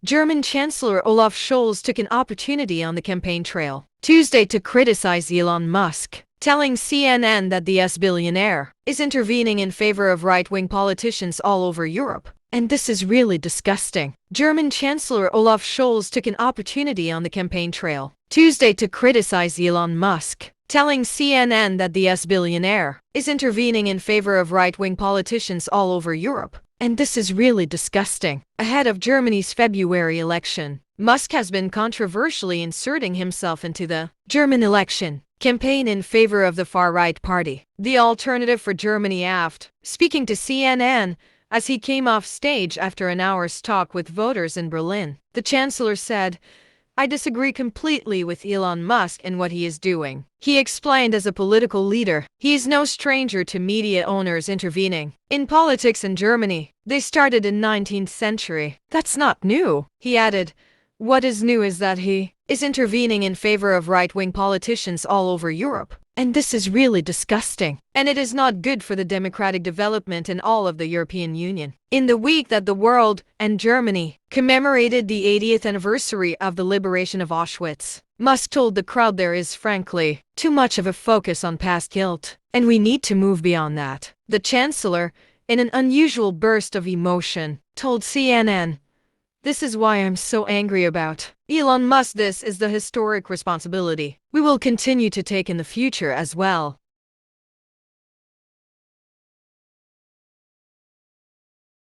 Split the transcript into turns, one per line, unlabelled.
German Chancellor Olaf Scholz took an opportunity on the campaign trail Tuesday to criticize Elon Musk, telling CNN that the US billionaire is intervening in favor of right-wing politicians all over Europe. And this is really disgusting. German Chancellor Olaf Scholz took an opportunity on the campaign trail Tuesday to criticize Elon Musk, telling CNN that the US billionaire is intervening in favor of right-wing politicians all over Europe. And this is really disgusting. Ahead of Germany's February election, Musk has been controversially inserting himself into the German election campaign in favor of the far-right party, the Alternative for Germany AfD. Speaking to CNN as he came off stage after an hour's talk with voters in Berlin, the chancellor said, "I disagree completely with Elon Musk and what he is doing." He explained, as a political leader, he is no stranger to media owners intervening in politics in Germany. They started in 19th century. That's not new. He added, "What is new is that he is intervening in favor of right-wing politicians all over Europe. And this is really disgusting. And it is not good for the democratic development in all of the European Union." In the week that the world and Germany commemorated the 80th anniversary of the liberation of Auschwitz, Musk told the crowd there is, frankly, too much of a focus on past guilt, and we need to move beyond that. The chancellor, in an unusual burst of emotion, told CNN, "This is why I'm so angry about Elon Musk. This is the historic responsibility we will continue to take in the future as well."